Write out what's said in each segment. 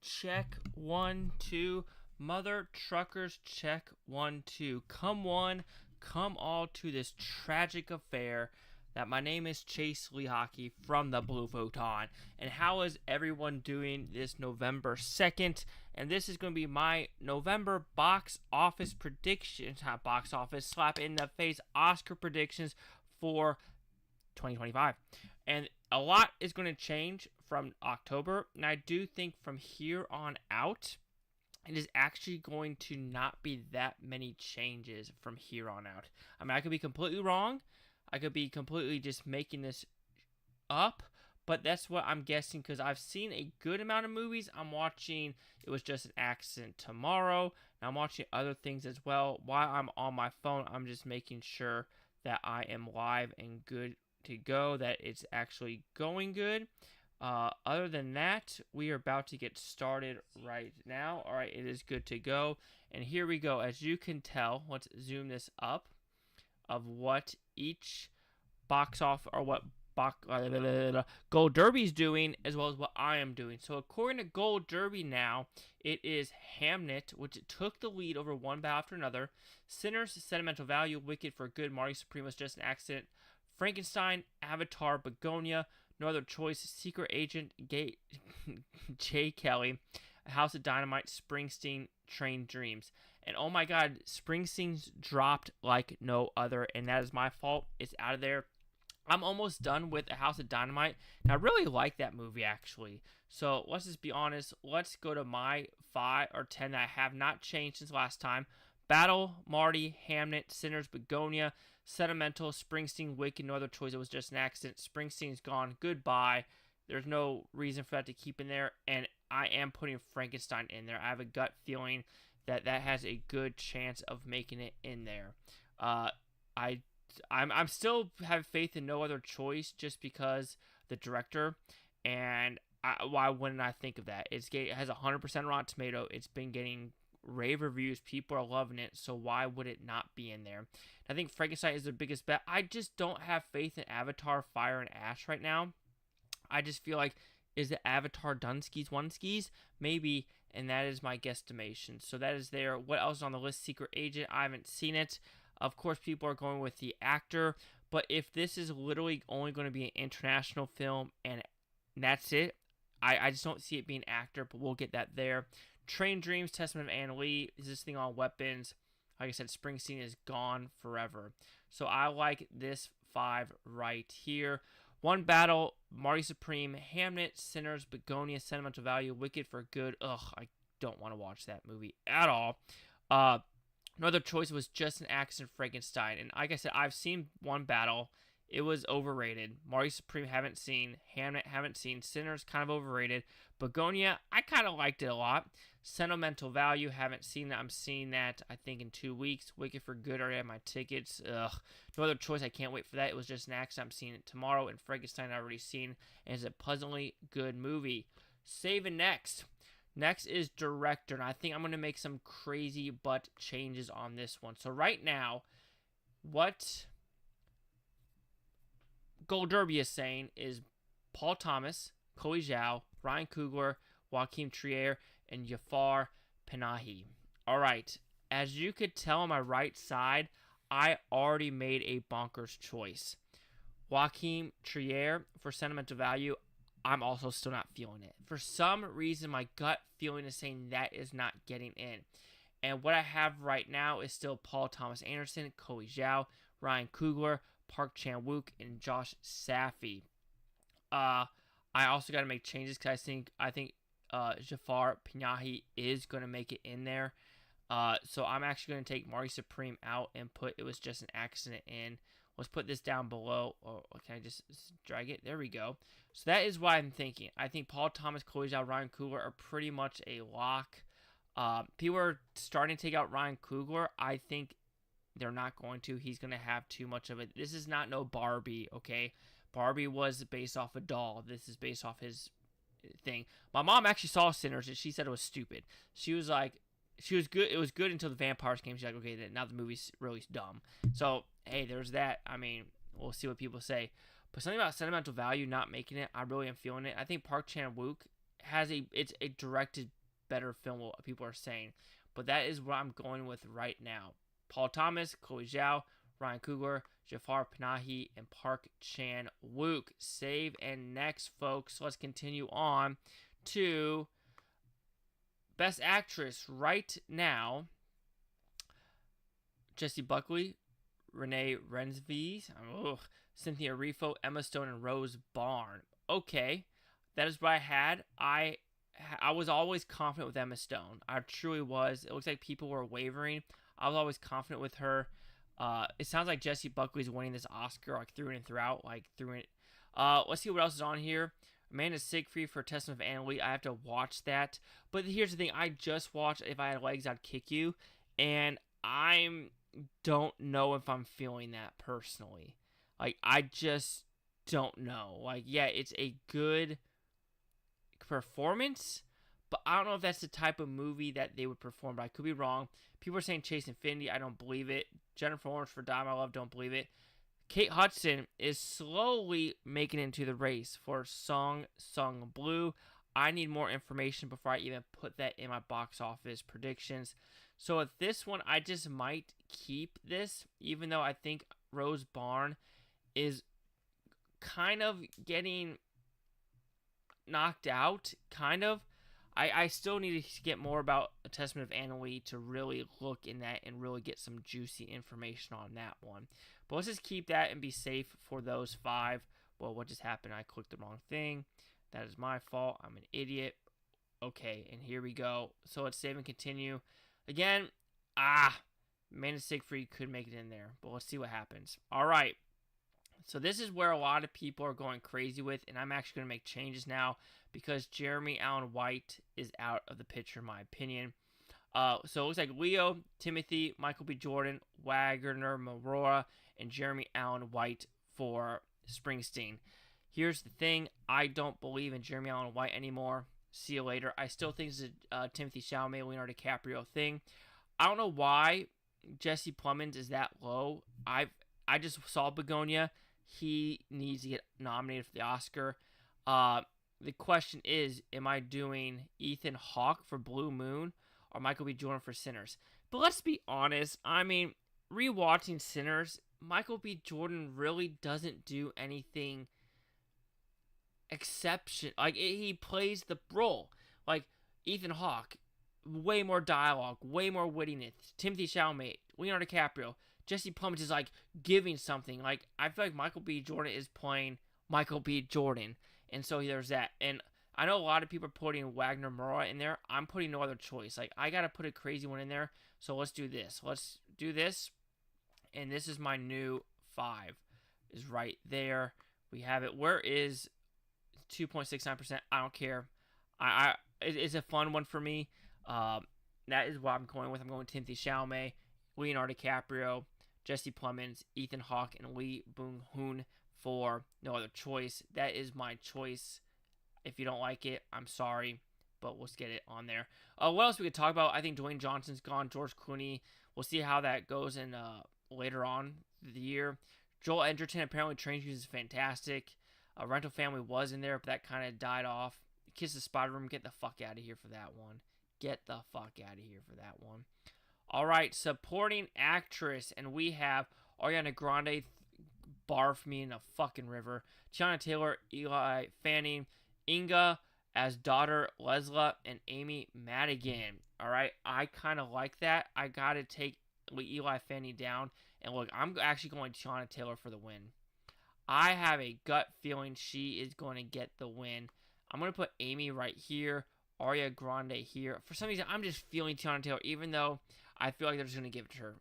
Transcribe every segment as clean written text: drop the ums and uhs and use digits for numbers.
Check, 1, 2. Mother truckers, check, 1, 2. Come one, come all to this tragic affair. That my name is Chase Lee Hockey from the Blue Futon. And how is everyone doing this November 2nd? And this is going to be my November box office predictions, not box office, slap in the face Oscar predictions for 2025. And a lot is going to change from October, and I do think from here on out, it is actually going to not be that many changes from here on out. I mean, I could be completely wrong. I could be completely just making this up, but that's what I'm guessing because I've seen a good amount of movies. I'm watching It Was Just an Accident Tomorrow, and I'm watching other things as well. While I'm on my phone, I'm just making sure that I am live and good to go, that it's actually going good. Other than that, we are about to get started right now. All right, it is good to go. And here we go. As you can tell, let's zoom this up of what each box off or what Gold Derby's doing as well as what I am doing. So according to Gold Derby now, it is Hamnet, which took the lead over one battle after another. Sinners, Sentimental Value, Wicked for Good, Marty Supreme Was Just an Accident, Frankenstein, Avatar, Begonia, No Other Choice, Secret Agent, Jay Kelly, House of Dynamite, Springsteen, Train Dreams. And oh my god, Springsteen's dropped like no other, and that is my fault. It's out of there. I'm almost done with A House of Dynamite, and I really like that movie, actually. So let's just be honest. Let's go to my 5 or 10 that have not changed since last time. Battle, Marty, Hamnet, Sinners, Begonia, Sentimental, Springsteen, Wicked, No Other Choice. It Was Just an Accident. Springsteen's gone. Goodbye. There's no reason for that to keep in there, and I am putting Frankenstein in there. I have a gut feeling that that has a good chance of making it in there. I'm still have faith in No Other Choice just because the director, and why wouldn't I think of that? It has 100% Rotten Tomato. It's been getting rave reviews. People are loving it, so why would it not be in there? I think Frankenstein is the biggest bet. I just don't have faith in Avatar Fire and Ash right now. I just feel like, is it Avatar Dunskies Oneskis? Maybe, and that is my guesstimation. So that is there. What else is on the list? Secret Agent. I haven't seen it. Of course, people are going with the actor, but if this is literally only going to be an international film and that's it, I just don't see it being actor, but we'll get that there. Train Dreams, Testament of Anna Lee. Is this thing on weapons? Like I said, Springsteen is gone forever. So I like this 5 right here. One Battle, Marty Supreme, Hamnet, Sinners, Begonia, Sentimental Value, Wicked for Good. Ugh, I don't want to watch that movie at all. No Other Choice Was Just an Accident, Frankenstein. And like I said, I've seen One Battle. It was overrated. Marty Supreme, haven't seen. Hamnet, haven't seen. Sinners, kind of overrated. Begonia, I kind of liked it a lot. Sentimental Value, haven't seen that. I'm seeing that, I think, in 2 weeks. Wicked for Good, already have my tickets. Ugh. No Other Choice, I can't wait for that. It Was Just an Accident. I'm seeing it tomorrow. And Frankenstein, I've already seen. And it's a pleasantly good movie. Saving next. Next is director, and I think I'm going to make some crazy butt changes on this one. So right now, what Gold Derby is saying is Paul Thomas, Chloe Zhao, Ryan Coogler, Joaquin Trier, and Jafar Panahi. All right, as you could tell on my right side, I already made a bonkers choice. Joaquin Trier for Sentimental Value, I'm also still not feeling it. For some reason, my gut feeling is saying that is not getting in. And what I have right now is still Paul Thomas Anderson, Chloe Zhao, Ryan Coogler, Park Chan-wook, and Josh Safie. I also got to make changes because I think Jafar Panahi is going to make it in there. So I'm actually going to take Marty Supreme out and put It Was Just an Accident in. Let's put this down below. Oh, can I just drag it? There we go. So that is what I'm thinking. I think Paul Thomas, Chloe Zhao, Ryan Coogler are pretty much a lock. People are starting to take out Ryan Coogler. I think they're not going to. He's going to have too much of it. This is not no Barbie, okay? Barbie was based off a doll. This is based off his thing. My mom actually saw Sinners, and she said it was stupid. She was like, she was good. It was good until the vampires came. She's like, okay, now the movie's really dumb. So, hey, there's that. I mean, we'll see what people say. But something about Sentimental Value not making it, I really am feeling it. I think Park Chan-wook it's a directed better film, what people are saying. But that is what I'm going with right now. Paul Thomas, Chloe Zhao, Ryan Coogler, Jafar Panahi, and Park Chan-wook. Save and next, folks. Let's continue on to Best Actress right now. Jessie Buckley, Renee Rensvies, Cynthia Erivo, Emma Stone, and Rose Byrne. Okay, that is what I had. I was always confident with Emma Stone. I truly was. It looks like people were wavering. I was always confident with her. It sounds like Jessie Buckley's winning this Oscar like through and throughout, like through it. Let's see what else is on here. Amanda Seyfried for Testament of Anna Lee. I have to watch that. But here's the thing. I just watched If I Had Legs, I'd Kick You. And I don't know if I'm feeling that personally. Like, I just don't know. Like, yeah, it's a good performance, but I don't know if that's the type of movie that they would perform. But I could be wrong. People are saying Chase Infinity. I don't believe it. Jennifer Lawrence for Die My Love. Don't believe it. Kate Hudson is slowly making it into the race for Song Sung Blue. I need more information before I even put that in my box office predictions. So with this one, I just might keep this, even though I think Rose Byrne is kind of getting knocked out, kind of. I still need to get more about A Testament of Anna Lee to really look in that and really get some juicy information on that one. But let's just keep that and be safe for those 5. Well, what just happened? I clicked the wrong thing. That is my fault. I'm an idiot. Okay, and here we go. So let's save and continue. Again, Amanda Seyfried could make it in there, but let's see what happens. All right. So this is where a lot of people are going crazy with, and I'm actually going to make changes now because Jeremy Allen White is out of the picture, in my opinion. So it looks like Leo, Timothy, Michael B. Jordan, Wagner Moura, and Jeremy Allen White for Springsteen. Here's the thing. I don't believe in Jeremy Allen White anymore. See you later. I still think it's a Timothy Chalamet, Leonardo DiCaprio thing. I don't know why Jesse Plemons is that low. I just saw Begonia. He needs to get nominated for the Oscar. The question is, am I doing Ethan Hawke for Blue Moon or Michael B. Jordan for Sinners? But let's be honest. I mean, rewatching Sinners, Michael B. Jordan really doesn't do anything exception. Like, he plays the role. Like, Ethan Hawke, way more dialogue, way more wittiness. Timothy Chalamet, Leonardo DiCaprio. Jesse Plemons is like giving something. Like, I feel like Michael B. Jordan is playing Michael B. Jordan. And so there's that. And I know a lot of people are putting Wagner Moura in there. I'm putting no other choice. Like, I got to put a crazy one in there. So let's do this. Let's do this. And this is my new 5. Is right there. We have it. Where is 2.69%? I don't care. It's a fun one for me. That is what I'm going with. I'm going Timothy Chalamet, Leonardo DiCaprio, Jesse Plemons, Ethan Hawke, and Lee Byung-hun for No Other Choice. That is my choice. If you don't like it, I'm sorry, but let's get it on there. What else we could talk about? I think Dwayne Johnson's gone. George Clooney. We'll see how that goes in later on the year. Joel Edgerton, apparently Train Shoes is fantastic. Rental Family was in there, but that kind of died off. Kiss the Spider Room, get the fuck out of here for that one. Get the fuck out of here for that one. All right, supporting actress, and we have Ariana Grande, barf me in a fucking river. Tiana Taylor, Eli Fanning, Inga as daughter Lesla, and Amy Madigan. All right, I kind of like that. I got to take Eli Fanning down, and look, I'm actually going Tiana Taylor for the win. I have a gut feeling she is going to get the win. I'm going to put Amy right here, Ariana Grande here. For some reason, I'm just feeling Tiana Taylor, even though I feel like they're just going to give it to her.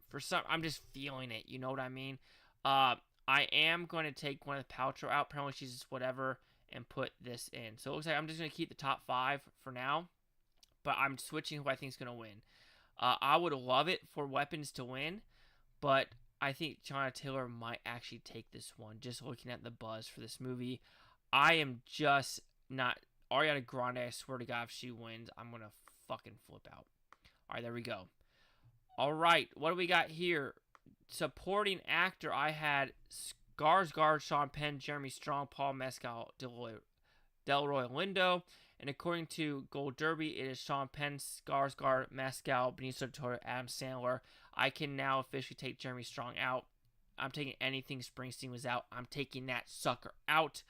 I'm just feeling it. You know what I mean? I am going to take Gwyneth Paltrow out. Apparently, she's just whatever, and put this in. So it looks like I'm just going to keep the top 5 for now, but I'm switching who I think is going to win. I would love it for Weapons to win, but I think Tiana Taylor might actually take this one, just looking at the buzz for this movie. I am just not... Ariana Grande, I swear to God, if she wins, I'm going to fucking flip out. All right, there we go. All right, what do we got here? Supporting actor, I had Skarsgård, Sean Penn, Jeremy Strong, Paul Mescal, Delroy Lindo, And according to Gold Derby, it is Sean Penn, Skarsgård, Mescal, Benicio del Toro, Adam Sandler. I can now officially take Jeremy Strong out. I'm taking anything Springsteen was out. I'm taking that sucker out.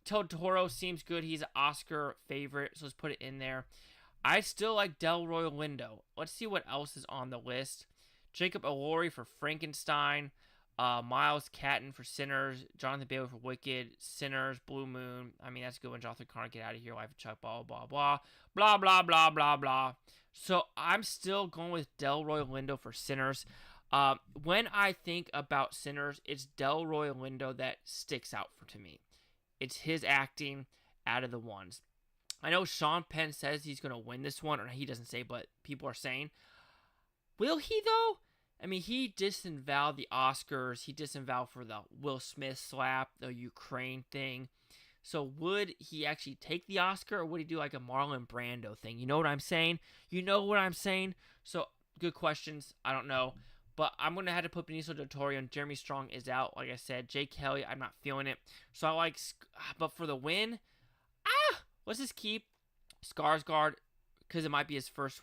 Del Toro seems good. He's an Oscar favorite, so let's put it in there. I still like Delroy Lindo. Let's see what else is on the list. Jacob Elordi for Frankenstein. Miles Catton for Sinners. Jonathan Bailey for Wicked. Sinners. Blue Moon. I mean, that's a good one. Jonathan Connor, Get Out of Here. Life of Chuck. Blah, blah, blah. Blah, blah, blah, blah, blah. So I'm still going with Delroy Lindo for Sinners. When I think about Sinners, it's Delroy Lindo that sticks out to me. It's his acting out of the ones. I know Sean Penn says he's going to win this one, or he doesn't say, but people are saying. Will he, though? I mean, he disavowed the Oscars. He disavowed for the Will Smith slap, the Ukraine thing. So would he actually take the Oscar, or would he do like a Marlon Brando thing? You know what I'm saying? You know what I'm saying? So, good questions. I don't know. But I'm going to have to put Benicio del Toro, and Jeremy Strong is out. Like I said, Jay Kelly, I'm not feeling it. So I like, but for the win, let's just keep Skarsgård, because it might be his first,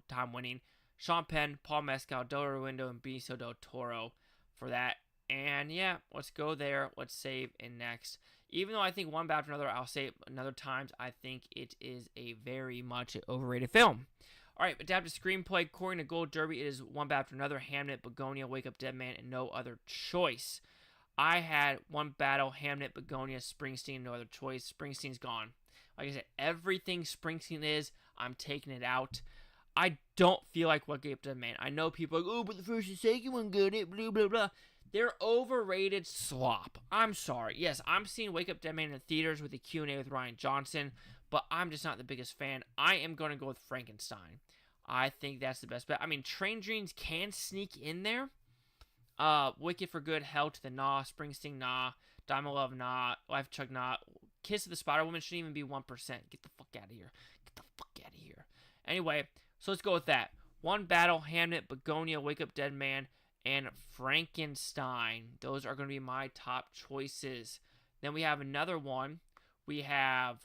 time winning. Sean Penn, Paul Mescal, Delroy Lindo, and Benicio del Toro for that. And yeah, let's go there. Let's save in next. Even though I think one bad for another, I'll say it another times, I think it is a very much overrated film. All right, adapted screenplay. According to Gold Derby, it is One Bad for Another, Hamnet, Begonia, Wake Up Dead Man, and No Other Choice. I had One Battle, Hamnet, Begonia, Springsteen, No Other Choice. Springsteen's gone. Like I said, everything Springsteen is, I'm taking it out. I don't feel like Wake Up Dead Man. I know people are like, oh, but the first and second one good, it blah, blah, blah. They're overrated slop. I'm sorry. Yes, I'm seeing Wake Up Dead Man in theaters with the Q&A with Ryan Johnson, but I'm just not the biggest fan. I am going to go with Frankenstein. I think that's the best bet. I mean, Train Dreams can sneak in there. Wicked for Good, Hell to the Nah, Springsteen, nah, Diamond Love, nah, Life of Chuck, nah. Kiss of the Spider Woman shouldn't even be 1%. Get the fuck out of here. Get the fuck out of here. Anyway, so let's go with that. One Battle, Hamnet, Begonia, Wake Up Dead Man, and Frankenstein. Those are going to be my top choices. Then we have another one. We have,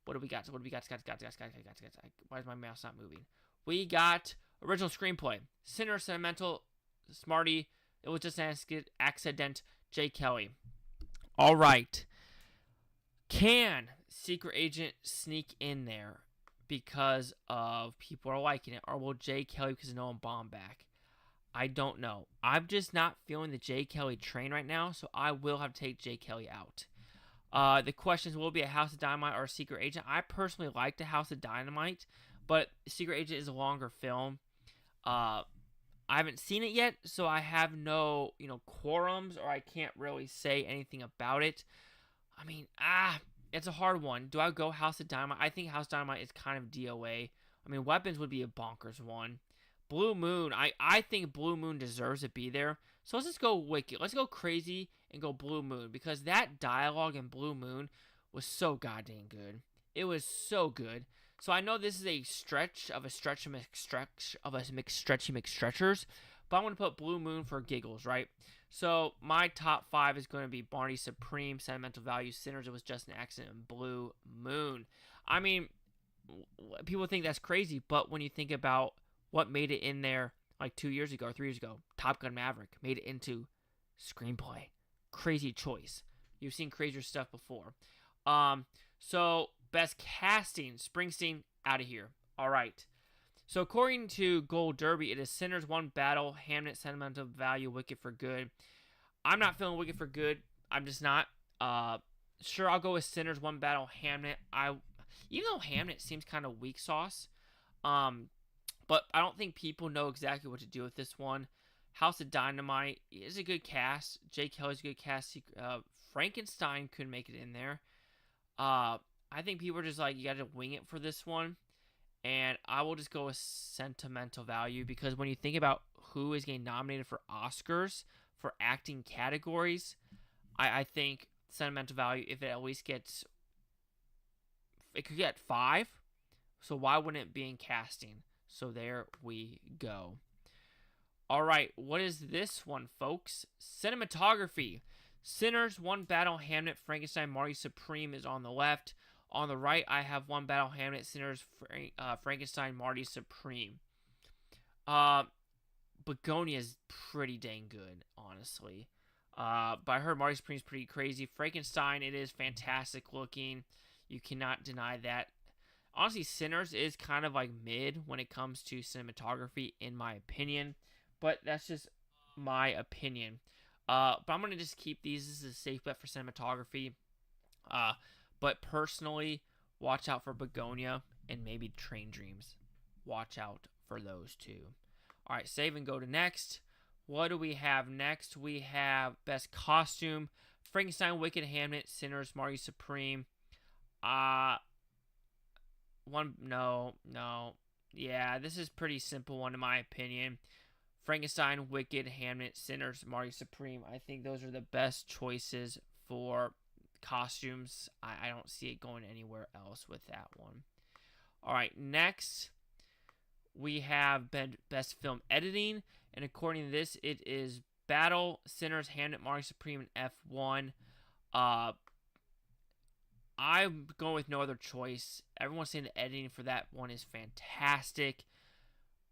what do we got? Why is my mouse not moving? We got original screenplay. Sinner, Sentimental, Smarty, It Was Just an Accident, Jay Kelly. All right. Can Secret Agent sneak in there because of people are liking it? Or will Jay Kelly because of Noah Baumbach? I don't know. I'm just not feeling the Jay Kelly train right now, so I will have to take Jay Kelly out. The questions will be a House of Dynamite or a Secret Agent. I personally like the House of Dynamite, but Secret Agent is a longer film. I haven't seen it yet, so I have no, quorums, or I can't really say anything about it. I mean, it's a hard one. Do I go House of Dynamite? I think House of Dynamite is kind of DOA. I mean, Weapons would be a bonkers one. Blue Moon, I think Blue Moon deserves to be there. So let's just go Wicked. Let's go crazy and go Blue Moon, because that dialogue in Blue Moon was so goddamn good. It was so good. So I know this is a stretch of a McStretchers, but I'm going to put Blue Moon for giggles, right? So my top 5 is going to be Barney Supreme, Sentimental Value, Sinners, It Was Just an Accident, and Blue Moon. I mean, people think that's crazy, but when you think about what made it in there like 2 years ago or 3 years ago, Top Gun Maverick made it into screenplay. Crazy choice. You've seen crazier stuff before. So best casting, Springsteen, out of here. All right. So according to Gold Derby, it is Sinners, One Battle, Hamnet, Sentimental Value, Wicked for Good. I'm not feeling Wicked for Good. I'm just not. Sure, I'll go with Sinners, One Battle, Hamnet. Even though Hamnet seems kind of weak sauce, but I don't think people know exactly what to do with this one. House of Dynamite is a good cast. Jay Kelly's a good cast. Frankenstein could make it in there. I think people are just like, you got to wing it for this one. And I will just go with Sentimental Value, because when you think about who is getting nominated for Oscars for acting categories, I think Sentimental Value, if it at least gets, it could get 5. So why wouldn't it be in casting? So there we go. All right, what is this one, folks? Cinematography. Sinners, One Battle, Hamnet, Frankenstein, Marty Supreme is on the left. On the right, I have One Battle Hamnet, Sinners, Frankenstein, Marty Supreme. Begonia is pretty dang good, honestly. But I heard Marty Supreme's pretty crazy. Frankenstein, it is fantastic looking. You cannot deny that. Honestly, Sinners is kind of like mid when it comes to cinematography, in my opinion. But that's just my opinion. But I'm going to just keep these. This is a safe bet for cinematography. But personally, watch out for Begonia and maybe Train Dreams. Watch out for those two. All right, save and go to next. What do we have next? We have Best Costume, Frankenstein, Wicked, Hamnet, Sinners, Marty Supreme. No. Yeah, this is pretty simple one in my opinion. Frankenstein, Wicked, Hamnet, Sinners, Marty Supreme. I think those are the best choices for costumes. I don't see it going anywhere else with that one. All right, next we have Best Film Editing, and according to this, it is Battle, Sinners, Hamnet, Marty Supreme, and F1. I'm going with no other choice. Everyone's saying the editing for that one is fantastic.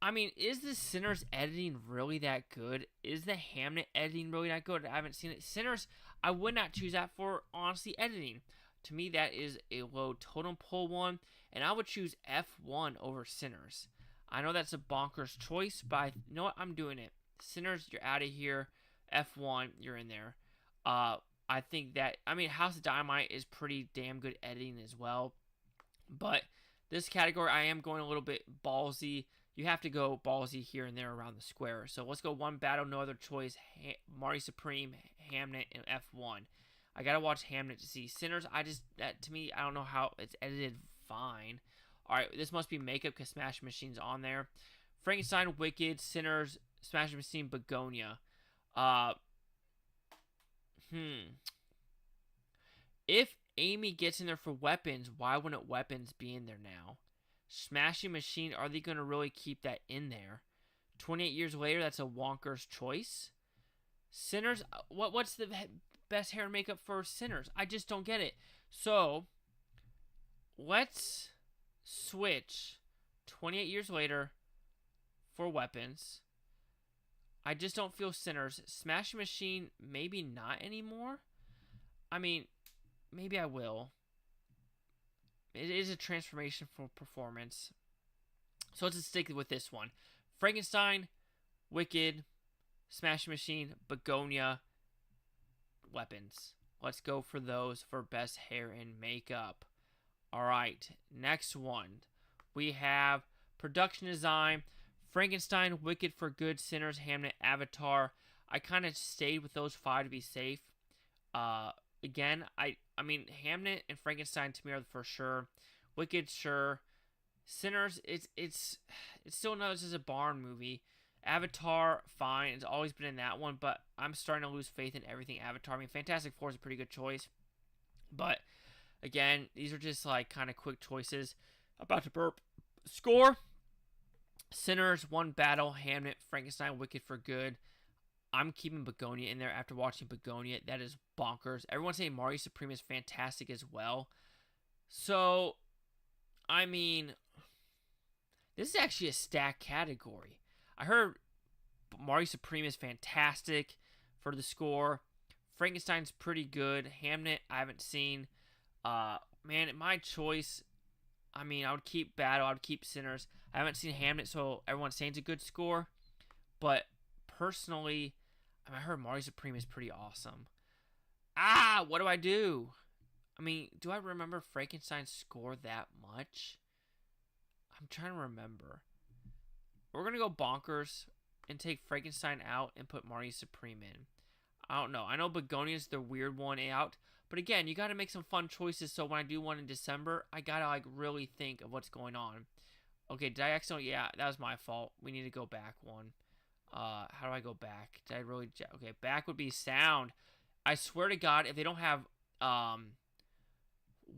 I mean, is the Sinners editing really that good? Is the Hamnet editing really that good? I haven't seen it. Sinners, I would not choose that for, honestly, editing. To me, that is a low totem pole one, and I would choose F1 over Sinners. I know that's a bonkers choice, but you know what? I'm doing it. Sinners, you're out of here. F1, you're in there. I think that, House of Dynamite is pretty damn good editing as well. But this category, I am going a little bit ballsy. You have to go ballsy here and there around the square. So let's go One Battle, no other choice. Marty Supreme, Hamnet, and F1. I gotta watch Hamnet to see. Sinners, to me, I don't know how it's edited fine. Alright, this must be makeup because Smash Machine's on there. Frankenstein, Wicked, Sinners, Smash Machine, Begonia. If Amy gets in there for weapons, why wouldn't weapons be in there now? Smashing Machine, are they going to really keep that in there? 28 years later, that's a wonker's choice. Sinners, what's the best hair and makeup for Sinners? I just don't get it. So, let's switch 28 years later for weapons. I just don't feel Sinners. Smash Machine, maybe not anymore. Maybe I will. It is a transformation for performance. So let's just stick with this one. Frankenstein, Wicked, Smash Machine, Begonia, weapons. Let's go for those for best hair and makeup. Alright, next one. We have production design, Frankenstein, Wicked for good, Sinners, Hamnet, Avatar. I kind of stayed with those 5 to be safe. Again, Hamnet and Frankenstein to me are for sure. Wicked, sure. Sinners, it's still known as a barn movie. Avatar, fine. It's always been in that one, but I'm starting to lose faith in everything Avatar. Fantastic Four is a pretty good choice. But, again, these are just, kind of quick choices. About to burp. Score. Sinners, One Battle, Hamnet, Frankenstein, Wicked for good. I'm keeping Begonia in there after watching Begonia. That is bonkers. Everyone's saying Marty Supreme is fantastic as well. So, this is actually a stacked category. I heard Marty Supreme is fantastic for the score. Frankenstein's pretty good. Hamnet, I haven't seen. My choice, I would keep Battle. I would keep Sinners. I haven't seen Hamnet, so everyone's saying it's a good score. But personally, I heard Marty Supreme is pretty awesome. What do I do? Do I remember Frankenstein's score that much? I'm trying to remember. We're going to go bonkers and take Frankenstein out and put Marty Supreme in. I don't know. I know Begonia's the weird one out. But again, you got to make some fun choices. So when I do one in December, I got to really think of what's going on. Okay, did I accidentally? Yeah, that was my fault. We need to go back one. How do I go back? Did I really? Okay, back would be sound. I swear to God, if they don't have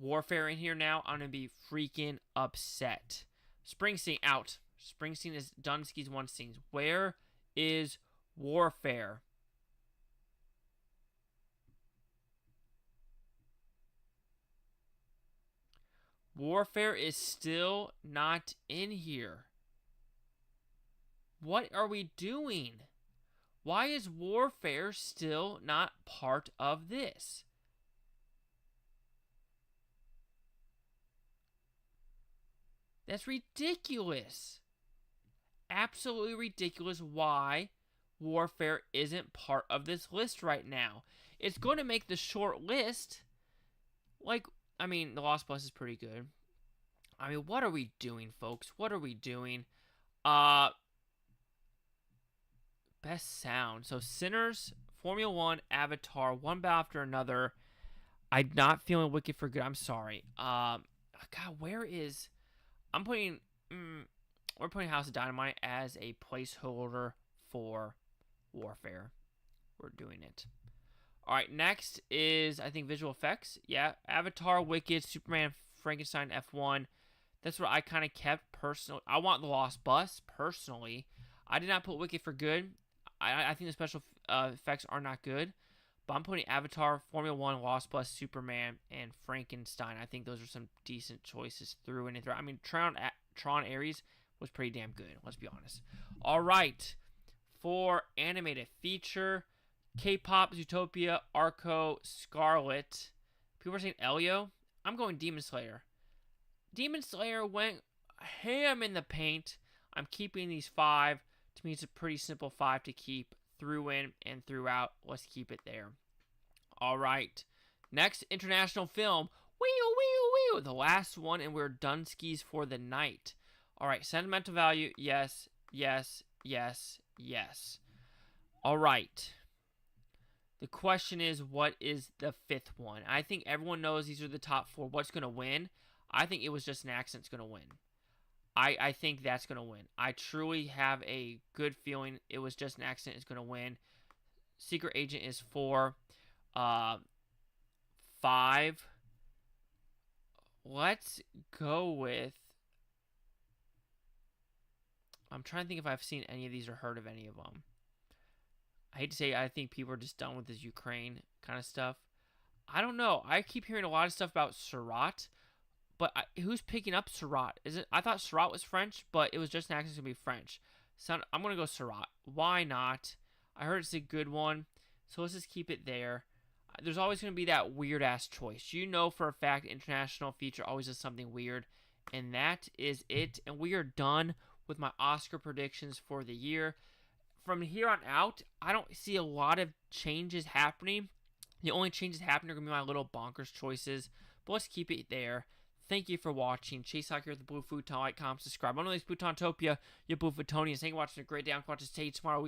Warfare in here now, I'm going to be freaking upset. Springsteen out. Springsteen is Dunsky's one scenes. Where is Warfare? Warfare is still not in here. What are we doing? Why is Warfare still not part of this? That's ridiculous. Absolutely ridiculous why Warfare isn't part of this list right now. It's going to make the short list. Like, I mean, the Lost Bus is pretty good. I mean, what are we doing, folks? What are we doing? Best sound. So Sinners, Formula One, Avatar, one battle after another. I'm not feeling Wicked for Good. I'm sorry. God, where is? I'm putting. We're putting House of Dynamite as a placeholder for Warfare. We're doing it. All right. Next is I think visual effects. Yeah, Avatar, Wicked, Superman, Frankenstein, F1. That's what I kind of kept personally. I want the Lost Bus personally. I did not put Wicked for Good. I think the special effects are not good. But I'm putting Avatar, Formula One, Lost Bus, Superman, and Frankenstein. I think those are some decent choices through and through. I mean, Tron Ares was pretty damn good. Let's be honest. All right. For animated feature, K-pop, Zootopia, Arco, Scarlet. People are saying Elio. I'm going Demon Slayer. Demon Slayer went ham in the paint. I'm keeping these 5. To me, it's a pretty simple 5 to keep through in and throughout. Let's keep it there. All right. Next, international film. Wee-oo, the last one, and we're done skis for the night. All right. Sentimental value. Yes, yes, yes, yes. All right. The question is, what is the 5th one? I think everyone knows these are the top 4. What's going to win? I think It Was Just an Accident's going to win. I think that's going to win. I truly have a good feeling It Was Just an Accident is going to win. Secret Agent is 4. 5. Let's go with... I'm trying to think if I've seen any of these or heard of any of them. I hate to say I think people are just done with this Ukraine kind of stuff. I don't know. I keep hearing a lot of stuff about Surat. But who's picking up Surat? I thought Surat was French, but It Was Just an Accident to be French. So I'm going to go Surat. Why not? I heard it's a good one. So let's just keep it there. There's always going to be that weird-ass choice. You know for a fact international feature always does something weird. And that is it. And we are done with my Oscar predictions for the year. From here on out, I don't see a lot of changes happening. The only changes happening are going to be my little bonkers choices. But let's keep it there. Thank you for watching. Chase Hawk here at the Blue Futon. Like, comment, subscribe. I'm on this Futantopia, your Blue Futonians. Thank you for watching. A great day. I'm going to stay tomorrow.